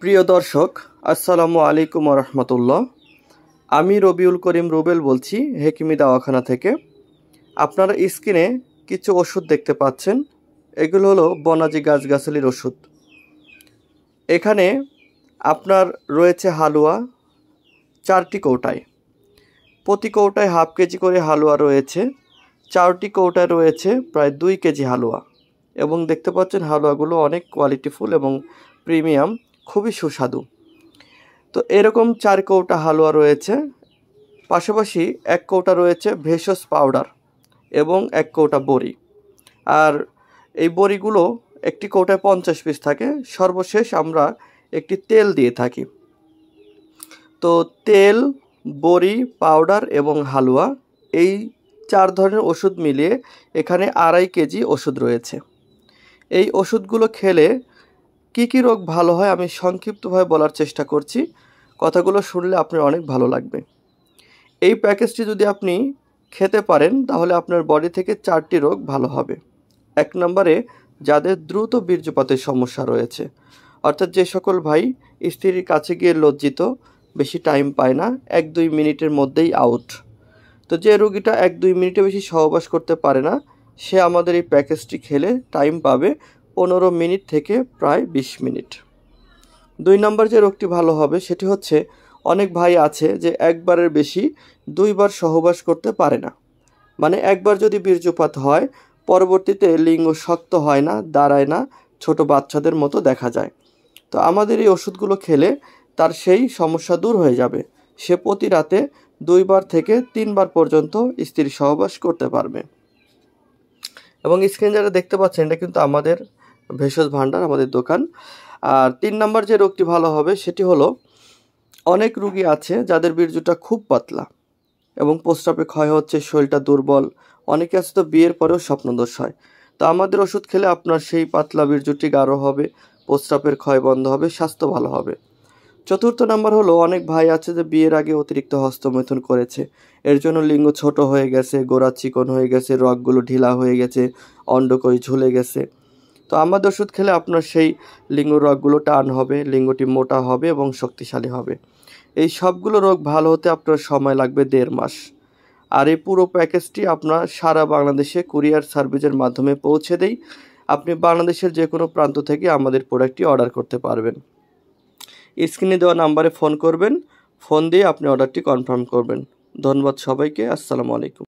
প্রিয় দর্শক, আসসালামু আলাইকুম রহমতুল্লাহ। আমি রবিউল করিম রুবেল বলছি হেকিমি দাওয়াখানা থেকে। আপনারা স্ক্রিনে কিছু ওষুধ দেখতে পাচ্ছেন। এগুলো হলো বনাজি গাছগাছালির ওষুধ। এখানে আপনার রয়েছে হালুয়া 4টি কৌটায়, প্রতি কৌটায় হাফ কেজি করে হালুয়া রয়েছে। 4টি কৌটায় রয়েছে প্রায় 2 কেজি হালুয়া, এবং দেখতে পাচ্ছেন হালুয়াগুলো অনেক কোয়ালিটিফুল এবং প্রিমিয়াম, খুবই সুস্বাদু। তো এরকম 4 কৌটা হালুয়া রয়েছে। পাশাপাশি 1 কৌটা রয়েছে ভেষজ পাউডার এবং 1 কৌটা বড়ি। আর এই বড়িগুলো একটি কৌটায় 50 পিস থাকে। সর্বশেষ আমরা একটি তেল দিয়ে থাকি। তো তেল, বড়ি, পাউডার এবং হালুয়া, এই 4 ধরনের ওষুধ মিলিয়ে এখানে 2.5 কেজি ওষুধ রয়েছে। এই ওষুধগুলো খেলে কি কি রোগ ভালো হয় আমি সংক্ষিপ্তভাবে বলার চেষ্টা করছি। কথাগুলো শুনলে আপনার অনেক ভালো লাগবে। এই প্যাকেজটি যদি আপনি খেতে পারেন তাহলে আপনার বডি থেকে 4টি রোগ ভালো হবে। 1 নম্বরে, যাদের দ্রুত বীর্যপাতের সমস্যা রয়েছে, অর্থাৎ যে সকল ভাই স্ত্রীর কাছে গিয়ে লজ্জিত, বেশি টাইম পায় না, 1-2 মিনিটের মধ্যেই আউট। তো যে রোগীটা 1-2 মিনিটে বেশি সহবাস করতে পারে না, সে আমাদের এই প্যাকেজটি খেলে টাইম পাবে 15 মিনিট থেকে প্রায় 20 মিনিট। 2 নম্বর যে রোগটি ভালো হবে সেটি হচ্ছে, অনেক ভাই আছে যে একবারের বেশি 2 বার সহবাস করতে পারে না। মানে একবার যদি বীর্যপাত হয়, পরবর্তীতে লিঙ্গ শক্ত হয় না, দাঁড়ায় না, ছোট বাচ্চাদের মতো দেখা যায়। তো আমাদের এই ওষুধগুলো খেলে তার সেই সমস্যা দূর হয়ে যাবে। সে প্রতি রাতে 2 বার থেকে 3 বার পর্যন্ত স্ত্রী সহবাস করতে পারবে। এবং স্ক্রিন যারা দেখতে পাচ্ছেন, এটা কিন্তু আমাদের ভেষজ ভাণ্ডার, আমাদের দোকান। আর 3 নম্বর যে রোগটি ভালো হবে সেটি হলো, অনেক রোগী আছে যাদের বীর্যটা খুব পাতলা এবং প্রস্রাবে ক্ষয় হচ্ছে, শরীরটা দুর্বল। অনেকে আছে তো বিয়ের পরেও স্বপ্নদোষ হয়। তো আমাদের ওষুধ খেলে আপনার সেই পাতলা বীর্যটি গাঢ় হবে, প্রস্রাবের ক্ষয় বন্ধ হবে, স্বাস্থ্য ভালো হবে। 4র্থ নাম্বার হলো, অনেক ভাই আছে যে বিয়ের আগে অতিরিক্ত হস্তমৈথুন করেছে, এর জন্য লিঙ্গ ছোট হয়ে গেছে, গোড়া চিকন হয়ে গেছে, রগগুলো ঢিলা হয়ে গেছে, অন্ডকোষ ঝুলে গেছে। তো আমাদের ওষুধ খেলে আপনার সেই লিঙ্গ রগগুলো টান হবে, লিঙ্গটি মোটা হবে এবং শক্তিশালী হবে। এই সবগুলো রোগ ভালো হতে আপনার সময় লাগবে 1.5 মাস। আর এই পুরো প্যাকেজটি আপনার সারা বাংলাদেশে কুরিয়ার সার্ভিসের মাধ্যমে পৌঁছে দেই। আপনি বাংলাদেশের যে কোনো প্রান্ত থেকে আমাদের প্রোডাক্টটি অর্ডার করতে পারবেন। স্ক্রিনে দেওয়া নাম্বারে ফোন করবেন, ফোন দিয়ে আপনি অর্ডারটি কনফার্ম করবেন। ধন্যবাদ সবাইকে। আসসালামু আলাইকুম।